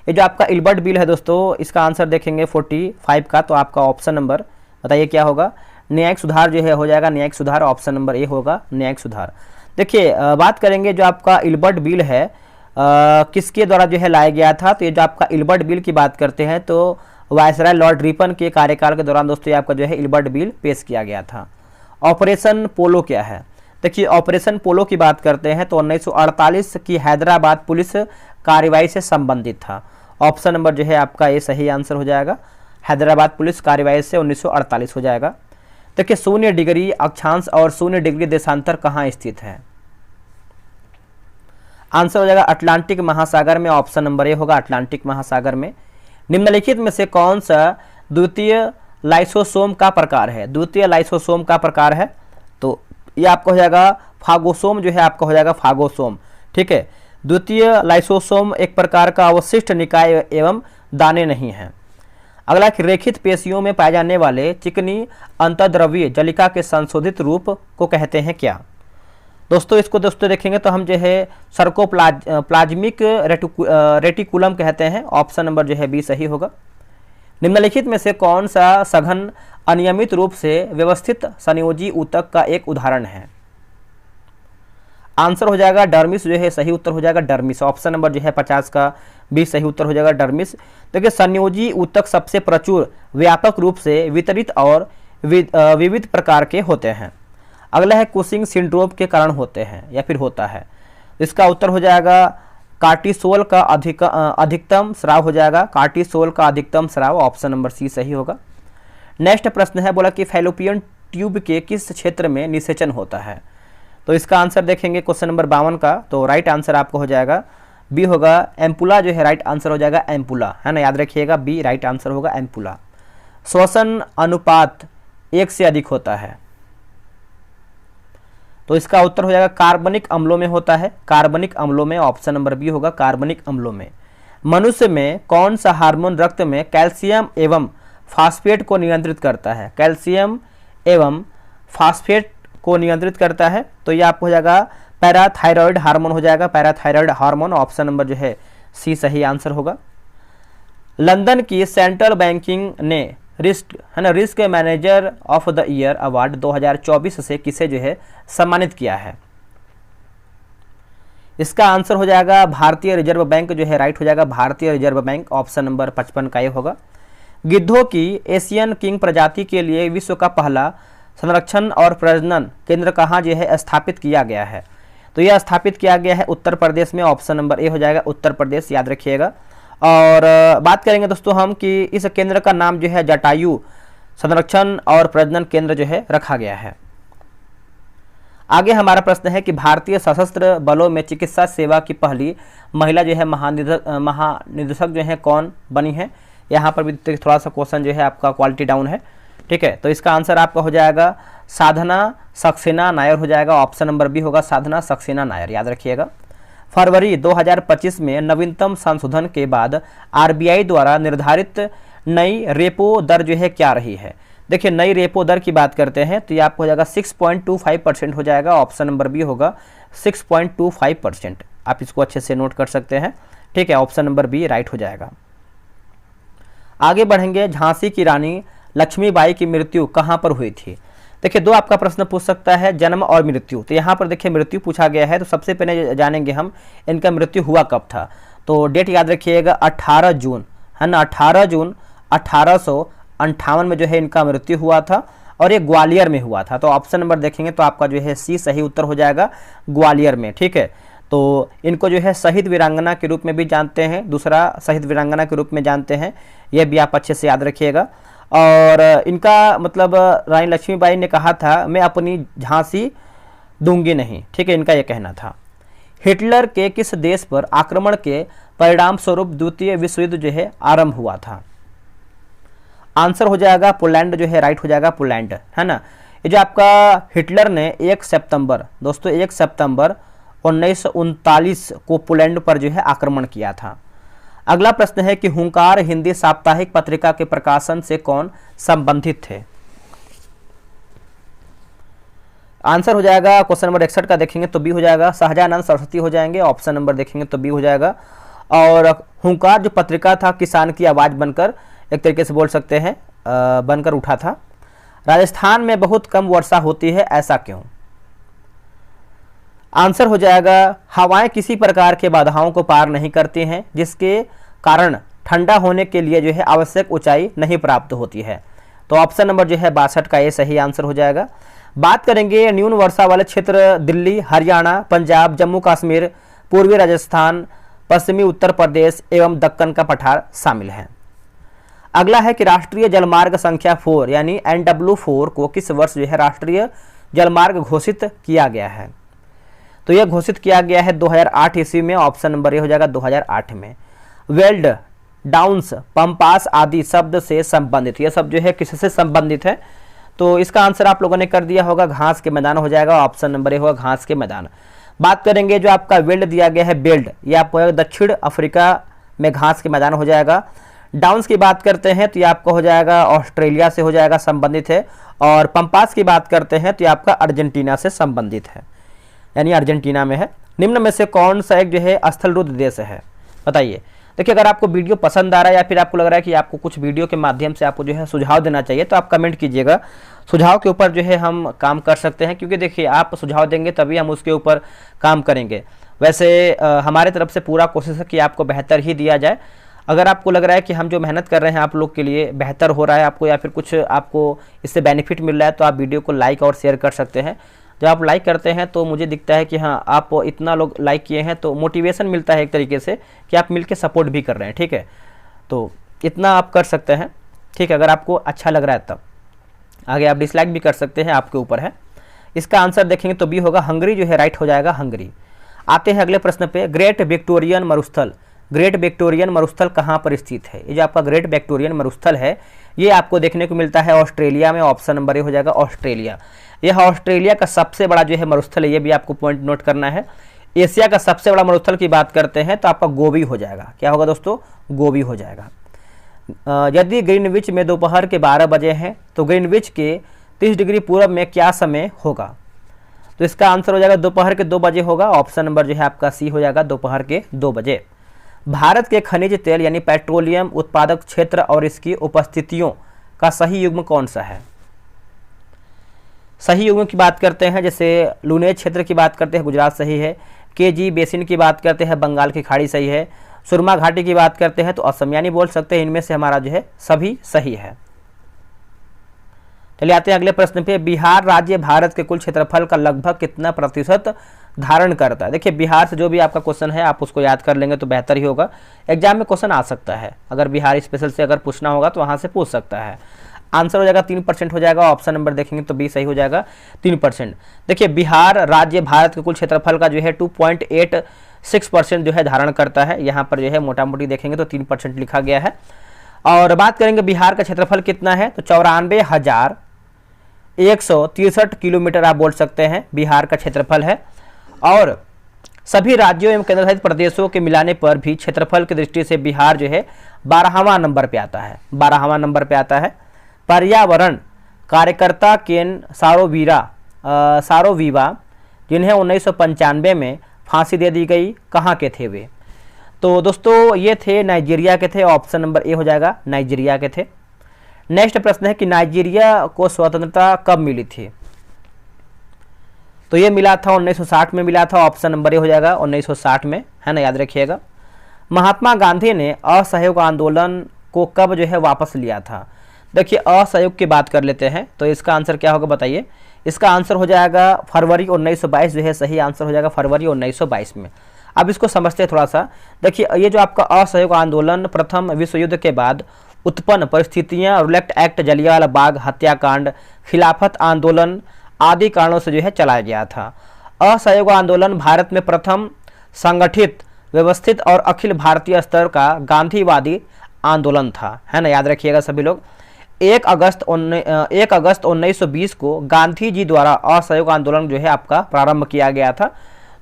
ये जो आपका इल्बर्ट बिल है दोस्तों, इसका आंसर देखेंगे 45 का, तो आपका ऑप्शन नंबर बताइए क्या होगा। न्यायिक सुधार जो है हो जाएगा न्यायिक सुधार, ऑप्शन नंबर ए होगा न्यायिक सुधार। देखिए बात करेंगे जो आपका इल्बर्ट बिल है किसके द्वारा जो है लाया गया था, तो ये जो आपका इल्बर्ट बिल की बात करते हैं तो वायसराय लॉर्ड रिपन के कार्यकाल के दौरान दोस्तों ये आपका जो है इल्बर्ट बिल पेश किया गया था। ऑपरेशन पोलो क्या है? देखिए ऑपरेशन पोलो की बात करते हैं तो 1948 की हैदराबाद पुलिस कार्रवाई से संबंधित था। ऑप्शन नंबर जो है आपका ये सही आंसर हो जाएगा, हैदराबाद पुलिस कार्रवाई से 1948 हो जाएगा। देखिए 0 डिग्री अक्षांश और 0 डिग्री देशांतर कहाँ स्थित है? आंसर हो जाएगा अटलांटिक महासागर में, ऑप्शन नंबर ए होगा अटलांटिक महासागर में। निम्नलिखित में से कौन सा द्वितीय लाइसोसोम का प्रकार है? द्वितीय लाइसोसोम का प्रकार है तो ये आपका हो जाएगा फागोसोम, जो है आपका हो जाएगा फागोसोम। ठीक है, द्वितीय लाइसोसोम एक प्रकार का अवशिष्ट निकाय एवं दाने नहीं है। अगला कि रेखित पेशियों में पाए जाने वाले चिकनी अंतर्द्रव्यीय जलिका के संशोधित रूप को कहते हैं क्या? दोस्तों इसको दोस्तों देखेंगे तो हम जो है सर्कोप्लाज्मिक रेटिकुलम कहते हैं। ऑप्शन नंबर जो है बी सही होगा। निम्नलिखित में से कौन सा सघन अनियमित रूप से व्यवस्थित संयोजी ऊतक का एक उदाहरण है? आंसर हो जाएगा डर्मिस, जो है सही उत्तर हो जाएगा डर्मिस। ऑप्शन नंबर जो है 50 का बी सही उत्तर हो जाएगा डर्मिस। देखिए संयोजी ऊतक सबसे प्रचुर व्यापक रूप से वितरित और विविध प्रकार के होते हैं। अगला है कुशिंग सिंड्रोम के कारण होते हैं या फिर होता है। इसका उत्तर हो जाएगा कार्टिसोल का अधिकतम स्राव हो जाएगा, कार्टिसोल का अधिकतम स्राव। ऑप्शन नंबर सी सही होगा। नेक्स्ट प्रश्न है, बोला कि फैलोपियन ट्यूब के किस क्षेत्र में निषेचन होता है? तो इसका आंसर देखेंगे क्वेश्चन नंबर 52 का, तो राइट आंसर आपको हो जाएगा बी होगा एम्पुला, जो है राइट आंसर हो जाएगा एम्पुला, है ना, याद रखिएगा बी राइट आंसर होगा एम्पुला। श्वसन अनुपात 1 से अधिक होता है तो इसका उत्तर हो जाएगा कार्बनिक अम्लों में होता है, कार्बनिक अम्लों में। ऑप्शन नंबर बी होगा कार्बनिक अम्लों में। मनुष्य में कौन सा हार्मोन रक्त में कैल्शियम एवं फास्फेट को नियंत्रित करता है? कैल्शियम एवं फास्फेट को नियंत्रित करता है तो ये आपको हो जाएगा पैराथायरॉयड हार्मोन हो जाएगा, पैराथायरॉयड हार्मोन। ऑप्शन नंबर जो है सी सही आंसर होगा। लंदन की सेंट्रल बैंकिंग ने risk manager of the year award 2024 से किसे जो है सम्मानित किया है? इसका आंसर हो जाएगा भारतीय रिजर्व बैंक, जो है राइट हो जाएगा भारतीय रिजर्व बैंक। ऑप्शन नंबर 55 का ये होगा। गिद्धों की एशियन किंग प्रजाति के लिए विश्व का पहला संरक्षण और प्रजनन केंद्र कहाँ जो है स्थापित किया गया है? तो यह स्थापित किया गया है उत्तर प्रदेश में। ऑप्शन नंबर ए हो जाएगा उत्तर प्रदेश, याद रखिएगा। और बात करेंगे दोस्तों हम कि इस केंद्र का नाम जो है जटायु संरक्षण और प्रजनन केंद्र जो है रखा गया है। आगे हमारा प्रश्न है कि भारतीय सशस्त्र बलों में चिकित्सा सेवा की पहली महिला जो है महानिदेशक जो है कौन बनी है? यहाँ पर भी थोड़ा सा क्वेश्चन जो है आपका क्वालिटी डाउन है। ठीक है, तो इसका आंसर आपका हो जाएगा साधना सक्सेना नायर हो जाएगा। ऑप्शन नंबर बी होगा साधना सक्सेना नायर, याद रखिएगा। फरवरी 2025 में नवीनतम संशोधन के बाद आरबीआई द्वारा निर्धारित नई रेपो दर जो है क्या रही है? देखिए नई रेपो दर की बात करते हैं तो ये आपको हो जाएगा 6.25% हो जाएगा। ऑप्शन नंबर बी होगा 6.25%। आप इसको अच्छे से नोट कर सकते हैं। ठीक है, ऑप्शन नंबर बी राइट हो जाएगा। आगे बढ़ेंगे, झांसी की रानी लक्ष्मीबाई की मृत्यु कहाँ पर हुई थी? देखिए दो आपका प्रश्न पूछ सकता है, जन्म और मृत्यु। तो यहाँ पर देखिए मृत्यु पूछा गया है तो सबसे पहले जानेंगे हम इनका मृत्यु हुआ कब था। तो डेट याद रखिएगा 18 जून, है ना, 18 जून 1858 में जो है इनका मृत्यु हुआ था और ये ग्वालियर में हुआ था। तो ऑप्शन नंबर देखेंगे तो आपका जो है सी सही उत्तर हो जाएगा ग्वालियर में। ठीक है, तो इनको जो है शहीद वीरांगना के रूप में भी जानते हैं, दूसरा शहीद वीरांगना के रूप में जानते हैं, यह भी आप अच्छे से याद रखिएगा। और इनका मतलब रानी लक्ष्मीबाई ने कहा था मैं अपनी झांसी दूंगी नहीं। ठीक है, इनका यह कहना था। हिटलर के किस देश पर आक्रमण के परिणाम स्वरूप द्वितीय विश्व युद्ध जो है आरंभ हुआ था? आंसर हो जाएगा पोलैंड, जो है राइट हो जाएगा पोलैंड, है ना। ये जो आपका हिटलर ने 1 सितंबर दोस्तों 1 सितंबर 1939 को पोलैंड पर जो है आक्रमण किया था। अगला प्रश्न है कि हुंकार हिंदी साप्ताहिक पत्रिका के प्रकाशन से कौन संबंधित थे? आंसर हो जाएगा क्वेश्चन नंबर 61 का देखेंगे तो बी हो जाएगा शाहजहान सरस्वती हो जाएंगे। ऑप्शन नंबर देखेंगे तो बी हो जाएगा। और हुंकार जो पत्रिका था किसान की आवाज बनकर एक तरीके से बोल सकते हैं बनकर उठा था। राजस्थान में बहुत कम वर्षा होती है, ऐसा क्यों? आंसर हो जाएगा हवाएं किसी प्रकार के बाधाओं को पार नहीं करती हैं जिसके कारण ठंडा होने के लिए जो है आवश्यक ऊंचाई नहीं प्राप्त होती है। तो ऑप्शन नंबर जो है 62 का ये सही आंसर हो जाएगा। बात करेंगे न्यून वर्षा वाले क्षेत्र, दिल्ली, हरियाणा, पंजाब, जम्मू कश्मीर, पूर्वी राजस्थान, पश्चिमी उत्तर प्रदेश एवं दक्कन का पठार शामिल है। अगला है कि राष्ट्रीय जलमार्ग संख्या 4 यानी NW4 को किस वर्ष जो है राष्ट्रीय जलमार्ग घोषित किया गया है। तो यह घोषित किया गया है 2008 ईस्वी में। ऑप्शन नंबर ये हो जाएगा 2008 में। वेल्ड, डाउन्स, पंपास आदि शब्द से संबंधित, यह सब जो है किससे संबंधित है। तो इसका आंसर आप लोगों ने कर दिया होगा, घास के मैदान हो जाएगा। ऑप्शन नंबर ये होगा घास के मैदान। बात करेंगे जो आपका वेल्ड दिया गया है बेल्ट, यह आपको दक्षिण अफ्रीका में घास के मैदान हो जाएगा। डाउन्स की बात करते हैं तो ये आपका हो जाएगा ऑस्ट्रेलिया से हो जाएगा, संबंधित है। और पंपास की बात करते हैं तो ये आपका अर्जेंटीना से संबंधित है, यानी अर्जेंटीना में है। निम्न में से कौन सा एक जो है स्थलरुद्ध देश है, बताइए। देखिए, अगर आपको वीडियो पसंद आ रहा है या फिर आपको लग रहा है कि आपको कुछ वीडियो के माध्यम से आपको जो है सुझाव देना चाहिए, तो आप कमेंट कीजिएगा। सुझाव के ऊपर जो है हम काम कर सकते हैं, क्योंकि देखिए आप सुझाव देंगे तभी हम उसके ऊपर काम करेंगे। वैसे हमारे तरफ से पूरा कोशिश है कि आपको बेहतर ही दिया जाए। अगर आपको लग रहा है कि हम जो मेहनत कर रहे हैं आप लोग के लिए बेहतर हो रहा है आपको, या फिर कुछ आपको इससे बेनिफिट मिल रहा है, तो आप वीडियो को लाइक और शेयर कर सकते हैं। जब आप लाइक करते हैं तो मुझे दिखता है कि हाँ आप इतना लोग लाइक किए हैं, तो मोटिवेशन मिलता है एक तरीके से कि आप मिलके सपोर्ट भी कर रहे हैं। ठीक है, तो इतना आप कर सकते हैं। ठीक है, अगर आपको अच्छा लग रहा है तब आगे आप डिसलाइक भी कर सकते हैं, आपके ऊपर है। इसका आंसर देखेंगे तो बी होगा, हंगरी जो है राइट हो जाएगा, हंगरी। आते हैं अगले प्रश्न पे। ग्रेट विक्टोरियन मरुस्थल, ग्रेट विक्टोरियन मरुस्थल कहाँ पर स्थित है। ये जो आपका ग्रेट विक्टोरियन मरुस्थल है ये आपको देखने को मिलता है ऑस्ट्रेलिया में। ऑप्शन नंबर ए हो जाएगा ऑस्ट्रेलिया। यह ऑस्ट्रेलिया का सबसे बड़ा जो है मरुस्थल है, ये भी आपको पॉइंट नोट करना है। एशिया का सबसे बड़ा मरुस्थल की बात करते हैं तो आपका गोबी हो जाएगा। क्या होगा दोस्तों, गोबी हो जाएगा। यदि ग्रीनविच में दोपहर के 12 बजे हैं तो ग्रीनविच के 30 डिग्री पूर्व में क्या समय होगा। तो इसका आंसर हो जाएगा दोपहर के 2 बजे होगा। ऑप्शन नंबर जो है आपका सी हो जाएगा, दोपहर के 2 बजे। भारत के खनिज तेल यानी पेट्रोलियम उत्पादक क्षेत्र और इसकी उपस्थितियों का सही युग्म कौन सा है। सही युग्म की बात करते हैं, जैसे लूनेज क्षेत्र की बात करते हैं, गुजरात सही है। केजी बेसिन की बात करते हैं, बंगाल की खाड़ी सही है। सुरमा घाटी की बात करते हैं तो असम, यानी बोल सकते हैं इनमें से हमारा जो है सभी सही है। चलिए आते हैं अगले प्रश्न पे। बिहार राज्य भारत के कुल क्षेत्रफल का लगभग कितना प्रतिशत धारण करता है। देखिए, बिहार से जो भी आपका क्वेश्चन है आप उसको याद कर लेंगे तो बेहतर ही होगा। एग्जाम में क्वेश्चन आ सकता है, अगर बिहार स्पेशल से अगर पूछना होगा तो वहां से पूछ सकता है। आंसर हो जाएगा 3% हो जाएगा। ऑप्शन नंबर देखेंगे तो बी सही हो जाएगा, 3%। देखिए, बिहार राज्य भारत के कुल क्षेत्रफल का जो है 2.86% जो है धारण करता है। यहाँ पर जो है मोटा मोटी देखेंगे तो 3% लिखा गया है। और बात करेंगे बिहार का क्षेत्रफल कितना है तो 94,163 किलोमीटर आप बोल सकते हैं बिहार का क्षेत्रफल है। और सभी राज्यों एवं केंद्रशासित प्रदेशों के मिलाने पर भी क्षेत्रफल की दृष्टि से बिहार जो है 12वां नंबर पे आता है, 12वां नंबर पे आता है। पर्यावरण कार्यकर्ता केन सारोवीवा जिन्हें 1995 में फांसी दे दी गई, कहाँ के थे वे। तो दोस्तों ये थे नाइजीरिया के थे। ऑप्शन नंबर ए हो जाएगा, नाइजीरिया के थे। नेक्स्ट प्रश्न है कि नाइजीरिया को स्वतंत्रता कब मिली थी। तो ये मिला था 1960 में मिला था। ऑप्शन नंबर ए हो जाएगा 1960 में, है ना, याद रखिएगा। महात्मा गांधी ने असहयोग आंदोलन को कब जो है वापस लिया था। देखिए, असहयोग की बात कर लेते हैं तो इसका आंसर क्या होगा बताइए। इसका आंसर हो जाएगा फरवरी 1922 जो है सही आंसर हो जाएगा, फरवरी 1922 में। अब इसको समझते हैं थोड़ा सा। देखिए, ये जो आपका असहयोग आंदोलन प्रथम विश्व युद्ध के बाद उत्पन्न परिस्थितियां, रूलेट एक्ट, जलियांवाला बाग हत्याकांड, खिलाफत आंदोलन आदि कारणों से जो है चलाया गया था। असहयोग आंदोलन भारत में प्रथम संगठित, व्यवस्थित और अखिल भारतीय स्तर का गांधीवादी आंदोलन था, है ना, याद रखिएगा सभी लोग। 1 अगस्त 1920 को गांधी जी द्वारा असहयोग आंदोलन जो है आपका प्रारंभ किया गया था।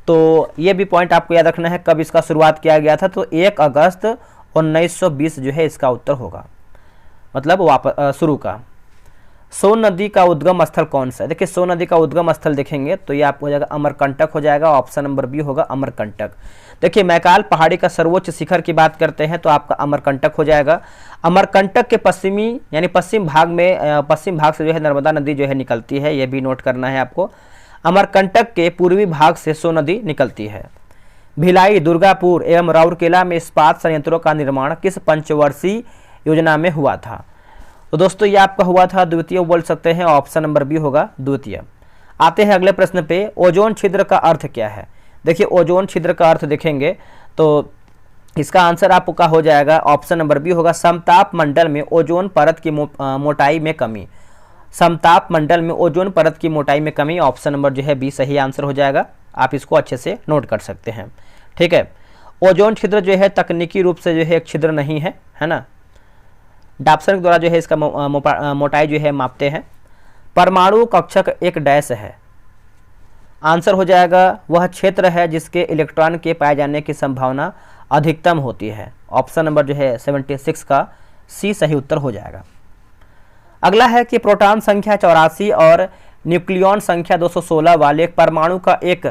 तो ये भी पॉइंट आपको याद रखना है कब इसका शुरुआत किया गया था। तो 1 अगस्त 1920 जो है इसका उत्तर होगा, मतलब वापस शुरू का। सोन नदी का उद्गम स्थल कौन सा है। देखिए, सोन नदी का उद्गम स्थल देखेंगे तो ये आपको हो जाएगा अमरकंटक हो जाएगा। ऑप्शन नंबर बी होगा अमरकंटक। देखिए, मैकाल पहाड़ी का सर्वोच्च शिखर की बात करते हैं तो आपका अमरकंटक हो जाएगा। अमरकंटक के पश्चिमी यानी पश्चिम भाग से जो है नर्मदा नदी जो है निकलती है, ये भी नोट करना है आपको। अमरकंटक के पूर्वी भाग से सोन नदी निकलती है। भिलाई, दुर्गापुर एवं राउरकेला में इस्पात संयंत्रों का निर्माण किस पंचवर्षीय योजना में हुआ था? तो दोस्तों ये आपका हुआ था द्वितीय, बोल सकते हैं, ऑप्शन नंबर बी होगा द्वितीय। आते हैं अगले प्रश्न पे, ओजोन छिद्र का अर्थ क्या है? देखिए ओजोन छिद्र का अर्थ देखेंगे तो इसका आंसर आपका हो जाएगा ऑप्शन नंबर बी होगा समताप मंडल में ओजोन परत की मोटाई में कमी। समताप मंडल में ओजोन परत की मोटाई में कमी, ऑप्शन नंबर जो है बी सही आंसर हो जाएगा। आप इसको अच्छे से नोट कर सकते हैं, ठीक है। ओजोन छिद्र जो है तकनीकी रूप से जो है एक छिद्र नहीं है, है ना। डाप्सन के द्वारा जो है इसका मोटाई जो है मापते हैं। परमाणु कक्षक एक डैश है, आंसर हो जाएगा वह क्षेत्र है जिसके इलेक्ट्रॉन के पाए जाने की संभावना अधिकतम होती है। ऑप्शन नंबर जो है 76 का सी सही उत्तर हो जाएगा। अगला है कि प्रोटॉन संख्या 84 और न्यूक्लियॉन संख्या 216 वाले एक परमाणु का एक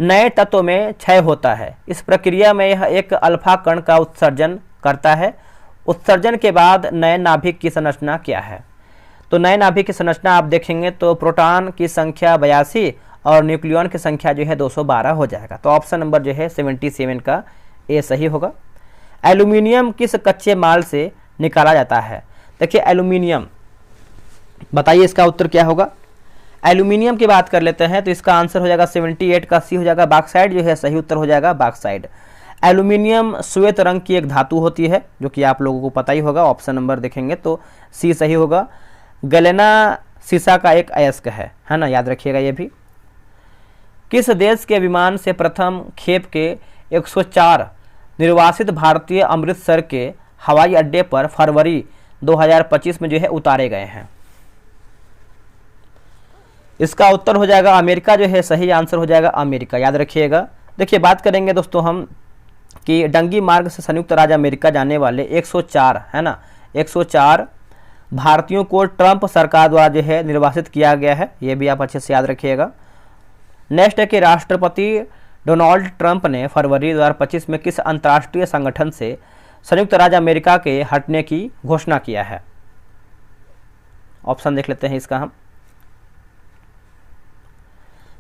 नए तत्व में क्षय होता है। इस प्रक्रिया में यह एक अल्फा कण का उत्सर्जन करता है। उत्सर्जन के बाद नए नाभिक की संरचना क्या है? तो नए नाभिक की संरचना आप देखेंगे तो प्रोटॉन की संख्या 82 और न्यूक्लियॉन की संख्या जो है 212 हो जाएगा। तो ऑप्शन नंबर जो है 77 का ए सही होगा। एल्यूमिनियम किस कच्चे माल से निकाला जाता है? देखिए एल्यूमिनियम, बताइए इसका उत्तर क्या होगा? एल्यूमिनियम की बात कर लेते हैं तो इसका आंसर हो जाएगा 78 का सी हो जाएगा। बॉक्साइट जो है सही उत्तर हो जाएगा बॉक्साइट। एल्यूमिनियम श्वेत रंग की एक धातु होती है जो कि आप लोगों को पता ही होगा। ऑप्शन नंबर देखेंगे तो सी सही होगा। गलेना सीसा का एक अयस्क है ना, याद रखिएगा ये भी। किस देश के विमान से प्रथम खेप के 104 निर्वासित भारतीय अमृतसर के हवाई अड्डे पर फरवरी 2025 में जो है उतारे गए हैं? इसका उत्तर हो जाएगा अमेरिका जो है सही आंसर हो जाएगा अमेरिका, याद रखिएगा। देखिए बात करेंगे दोस्तों हम कि डंगी मार्ग से संयुक्त राज्य अमेरिका जाने वाले 104 है ना, 104 भारतीयों को ट्रंप सरकार द्वारा जो है निर्वासित किया गया है, ये भी आप अच्छे से याद रखिएगा। नेक्स्ट है कि राष्ट्रपति डोनाल्ड ट्रंप ने फरवरी 2025 में किस अंतर्राष्ट्रीय संगठन से संयुक्त राज्य अमेरिका के हटने की घोषणा किया है? ऑप्शन देख लेते हैं इसका हम,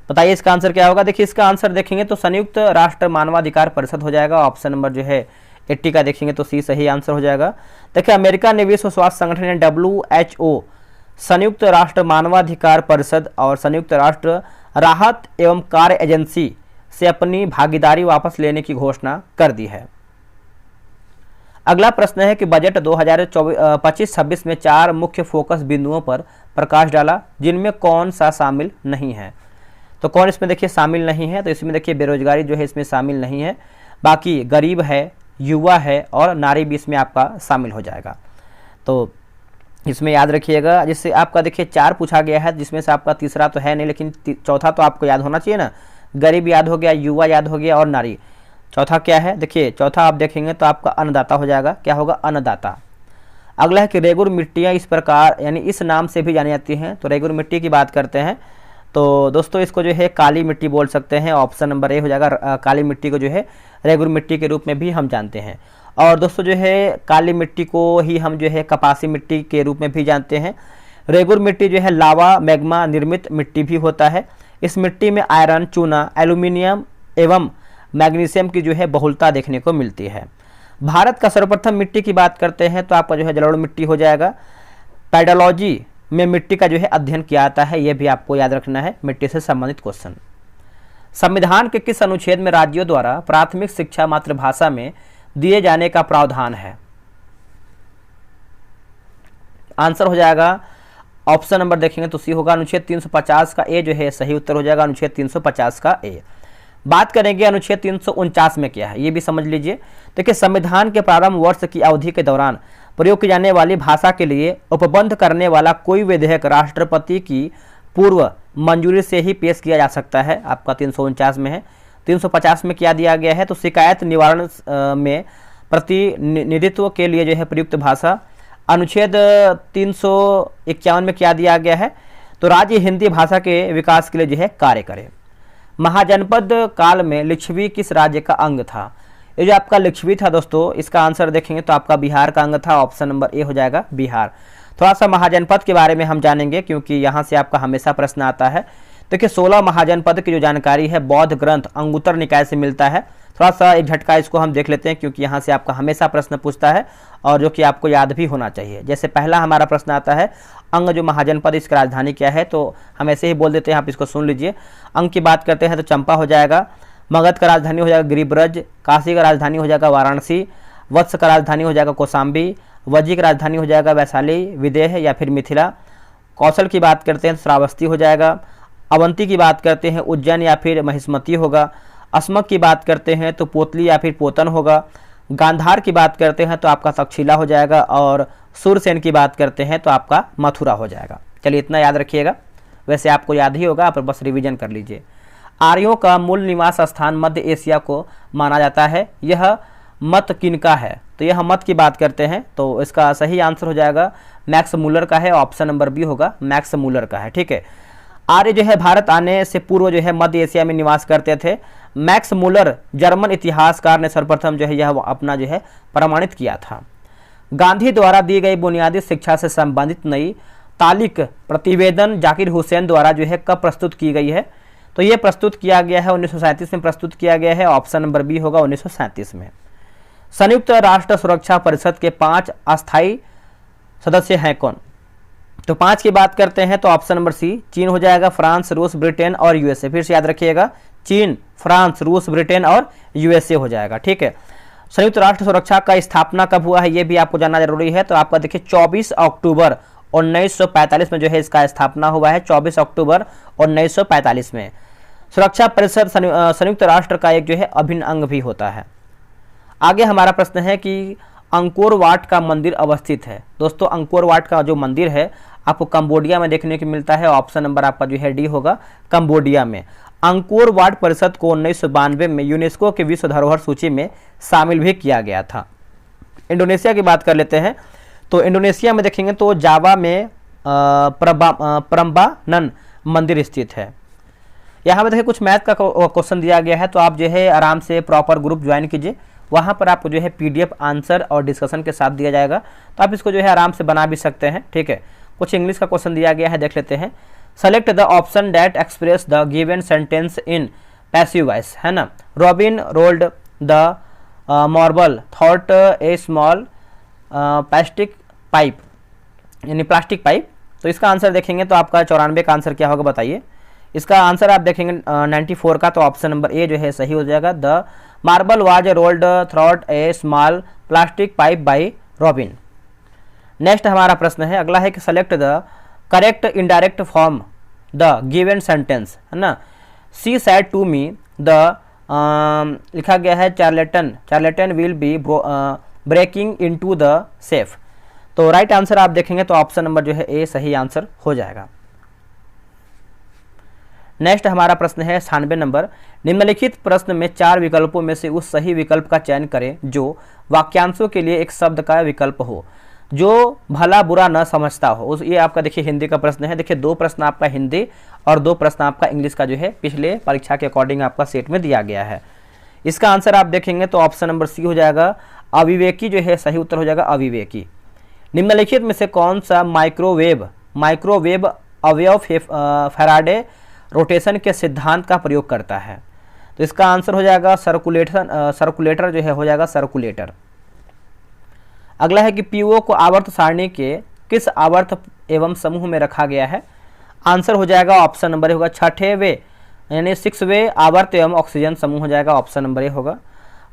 बताइए इसका आंसर क्या होगा? देखिए इसका आंसर देखेंगे तो संयुक्त राष्ट्र मानवाधिकार परिषद हो जाएगा। ऑप्शन नंबर जो है 80 का देखेंगे तो सी सही आंसर हो जाएगा। देखिए अमेरिका ने विश्व स्वास्थ्य संगठन ने WHO, संयुक्त राष्ट्र मानवाधिकार परिषद और संयुक्त राष्ट्र राहत एवं कार्य एजेंसी से अपनी भागीदारी वापस लेने की घोषणा कर दी है। अगला प्रश्न है कि बजट 2025-26 में 4 मुख्य फोकस बिंदुओं पर प्रकाश डाला, जिनमें कौन सा शामिल नहीं है? तो कौन इसमें देखिए शामिल नहीं है? तो इसमें देखिए बेरोजगारी जो है इसमें शामिल नहीं है, बाकी गरीब है, युवा है और नारी भी इसमें आपका शामिल हो जाएगा। तो इसमें याद रखिएगा, जिससे आपका देखिए 4 पूछा गया है, जिसमें से आपका तीसरा तो है नहीं, लेकिन चौथा तो आपको याद होना चाहिए ना। गरीब याद हो गया, युवा याद हो गया और नारी। चौथा क्या है? देखिए चौथा आप देखेंगे तो आपका अन्नदाता हो जाएगा। क्या होगा? अन्नदाता। अगला है कि रेगुर मिट्टियाँ इस प्रकार यानी इस नाम से भी जानी जाती हैं। तो रेगुर मिट्टी की बात करते हैं तो दोस्तों इसको जो है काली मिट्टी बोल सकते हैं। ऑप्शन नंबर ए हो जाएगा। काली मिट्टी को जो है रेगुर मिट्टी के रूप में भी हम जानते हैं। और दोस्तों जो है काली मिट्टी को ही हम जो है कपासी मिट्टी के रूप में भी जानते हैं। रेगुर मिट्टी जो है लावा मैग्मा निर्मित मिट्टी भी होता है। इस मिट्टी में आयरन, चूना, एल्यूमिनियम एवं मैग्नीशियम की जो है बहुलता देखने को मिलती है। भारत का सर्वप्रथम मिट्टी की बात करते हैं तो आपका जो है जलोढ़ मिट्टी हो जाएगा। पेडोलॉजी में मिट्टी का जो है अध्ययन किया जाता है, यह भी आपको याद रखना है, मिट्टी से संबंधित क्वेश्चन। संविधान के किस अनुच्छेद में राज्यों द्वारा प्राथमिक शिक्षा मातृभाषा में दिए जाने का प्रावधान है? आंसर हो जाएगा ऑप्शन नंबर देखेंगे तो सी होगा। अनुच्छेद 350 का ए जो है सही उत्तर हो जाएगा। अनुच्छेद 350 का ए। बात करेंगे अनुच्छेद 349 में क्या है, ये भी समझ लीजिए। देखिए संविधान के प्रारंभ वर्ष की अवधि के दौरान प्रयोग की जाने वाली भाषा के लिए उपबंध करने वाला कोई विधेयक राष्ट्रपति की पूर्व मंजूरी से ही पेश किया जा सकता है। आपका 349 में है। 350 में क्या दिया गया है? तो शिकायत निवारण में प्रतिनिधित्व के लिए जो है प्रयुक्त भाषा। अनुच्छेद 351 में क्या दिया गया है? तो राज्य हिंदी भाषा के विकास के लिए जो है कार्य करे। महाजनपद काल में लिच्छवी किस राज्य का अंग था? ये जो आपका लिच्छवी था दोस्तों, इसका आंसर देखेंगे तो आपका बिहार का अंग था। ऑप्शन नंबर ए हो जाएगा बिहार। थोड़ा सा महाजनपद के बारे में हम जानेंगे क्योंकि यहाँ से आपका हमेशा प्रश्न आता है। देखिए 16 महाजनपद की जो जानकारी है बौद्ध ग्रंथ अंगुत्तर निकाय से मिलता है। थोड़ा सा एक झटका इसको हम देख लेते हैं, क्योंकि यहाँ से आपका हमेशा प्रश्न पूछता है और जो कि आपको याद भी होना चाहिए। जैसे पहला हमारा प्रश्न आता है, अंग जो महाजनपद इसकी राजधानी क्या है, तो हम ऐसे ही बोल देते हैं, आप इसको सुन लीजिए। अंग की बात करते हैं तो चंपा हो जाएगा, मगध का राजधानी हो जाएगा गिरिब्रज, काशी का राजधानी हो जाएगा वाराणसी, वत्स का राजधानी हो जाएगा कौशाम्बी, वज्जी की राजधानी हो जाएगा वैशाली, विदेह या फिर मिथिला, कौशल की बात करते हैं तो श्रावस्ती हो जाएगा, अवंती की बात करते हैं उज्जैन या फिर महिष्मती होगा, अस्मक की बात करते हैं तो पोतली या फिर पोतन होगा, गांधार की बात करते हैं तो आपका तक्षशिला हो जाएगा, और सूरसेन की बात करते हैं तो आपका मथुरा हो जाएगा। चलिए इतना याद रखिएगा, वैसे आपको याद ही होगा, आप बस रिवीजन कर लीजिए। आर्यों का मूल निवास स्थान मध्य एशिया को माना जाता है, यह मत किनका है, तो यह मत की बात करते हैं, तो इसका सही आंसर हो जाएगा मैक्स मूलर का है, ऑप्शन नंबर बी होगा, मैक्स मूलर का है। ठीक है, आर्य जो है भारत आने से पूर्व जो है मध्य एशिया में निवास करते थे। मैक्स मूलर जर्मन इतिहासकार ने सर्वप्रथम जो है यह अपना जो है प्रमाणित किया था। गांधी द्वारा दी गई बुनियादी शिक्षा से संबंधित नई तालिक प्रतिवेदन जाकिर हुसैन द्वारा जो है कब प्रस्तुत की गई है, तो ये प्रस्तुत किया गया है 1937 में प्रस्तुत किया गया है, ऑप्शन नंबर बी होगा 1937 में। संयुक्त राष्ट्र सुरक्षा परिषद के 5 अस्थायी सदस्य हैं कौन, तो 5 की बात करते हैं तो ऑप्शन नंबर सी चीन हो जाएगा, फ्रांस, रूस, ब्रिटेन और यूएसए। फिर से याद रखिएगा, चीन, फ्रांस, रूस, ब्रिटेन और यूएसए हो जाएगा। ठीक है, संयुक्त राष्ट्र सुरक्षा का स्थापना कब हुआ है ये भी आपको जानना जरूरी है, तो आपका देखिए 24 अक्टूबर 1945 में जो है इसका स्थापना हुआ है, 24 अक्टूबर 1945 में। सुरक्षा परिषद संयुक्त राष्ट्र का एक जो है अभिन्न अंग भी होता है। आगे हमारा प्रश्न है कि अंकोर वाट का मंदिर अवस्थित है। दोस्तों अंकोर वाट का जो मंदिर है आपको कंबोडिया में देखने को मिलता है, ऑप्शन नंबर आपका जो है डी होगा, कंबोडिया में। अंकोर वाट परिषद को 1992 में यूनेस्को की विश्व धरोहर सूची में शामिल भी किया गया था। इंडोनेशिया की बात कर लेते हैं, तो इंडोनेशिया में देखेंगे तो जावा में प्रम्बानन मंदिर स्थित है। यहाँ पे देखिए कुछ मैथ का क्वेश्चन दिया गया है, तो आप जो है आराम से प्रॉपर ग्रुप ज्वाइन कीजिए, वहाँ पर आपको जो है पीडीएफ आंसर और डिस्कशन के साथ दिया जाएगा, तो आप इसको जो है आराम से बना भी सकते हैं। ठीक है, कुछ इंग्लिश का क्वेश्चन दिया गया है, देख लेते हैं। Select the option that express the given sentence in passive voice, है ना। Robin rolled the marble thought a small plastic pipe, यानी प्लास्टिक पाइप, तो इसका आंसर देखेंगे तो आपका 94 का आंसर क्या होगा बताइए। इसका आंसर आप देखेंगे 94 का, तो ऑप्शन नंबर ए जो है सही हो जाएगा। The marble was rolled through a small plastic pipe by Robin. Next हमारा प्रश्न है, अगला है कि select the correct indirect form the given sentence, है ना। She said to me the लिखा गया है Charlton will be breaking into the safe, तो राइट आंसर आप देखेंगे तो ऑप्शन नंबर जो है ए सही आंसर हो जाएगा। नेक्स्ट हमारा प्रश्न है 96 नंबर, निम्नलिखित प्रश्न में 4 विकल्पों में से उस सही विकल्प का चयन करें जो वाक्यांशों के लिए एक शब्द का विकल्प हो, जो भला बुरा न समझता हो। उस ये आपका देखिए हिंदी का प्रश्न है। देखिए 2 प्रश्न आपका हिंदी और 2 प्रश्न आपका इंग्लिश का जो है पिछले परीक्षा के अकॉर्डिंग आपका सेट में दिया गया है। इसका आंसर आप देखेंगे तो ऑप्शन नंबर सी हो जाएगा, अविवेकी जो है सही उत्तर हो जाएगा, अविवेकी। निम्नलिखित में से कौन सा माइक्रोवेव अवयव फैराडे रोटेशन के सिद्धांत का प्रयोग करता है, तो इसका आंसर हो जाएगा सर्कुलेटर जो है हो जाएगा सर्कुलेटर। अगला है कि पीओ को आवर्त सारणी के किस आवर्त एवं समूह में रखा गया है, आंसर हो जाएगा ऑप्शन नंबर ए होगा 6वें यानी 6वें आवर्त एवं ऑक्सीजन समूह हो जाएगा, ऑप्शन नंबर ए होगा।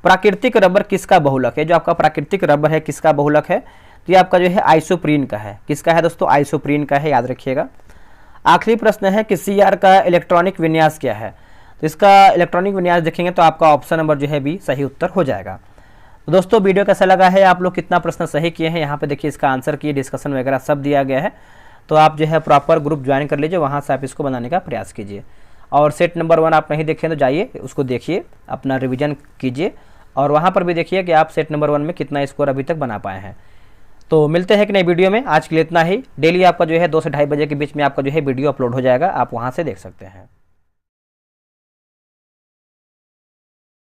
प्राकृतिक रबर किसका बहुलक है, जो आपका प्राकृतिक रबर है किसका बहुलक है, तो ये आपका जो है आइसोप्रीन का है। किसका है दोस्तों, आइसोप्रीन का है, याद रखिएगा। आखिरी प्रश्न है कि सीआर का इलेक्ट्रॉनिक विन्यास क्या है, तो इसका इलेक्ट्रॉनिक विन्यास देखेंगे तो आपका ऑप्शन नंबर जो है बी सही उत्तर हो जाएगा। तो दोस्तों वीडियो कैसा लगा है, आप लोग कितना प्रश्न सही किए हैं, यहाँ पे देखिए इसका आंसर की डिस्कशन वगैरह सब दिया गया है, तो आप जो है प्रॉपर ग्रुप ज्वाइन कर लीजिए, वहाँ से आप इसको बनाने का प्रयास कीजिए। और सेट नंबर 1 आप नहीं देखें तो जाइए उसको देखिए, अपना रिविजन कीजिए, और वहाँ पर भी देखिए कि आप सेट नंबर 1 में कितना स्कोर अभी तक बना पाए हैं। तो मिलते हैं कि नई वीडियो में, आज के लिए इतना ही। डेली आपका जो है 2 से ढाई बजे के बीच में आपका जो है वीडियो अपलोड हो जाएगा, आप वहाँ से देख सकते हैं।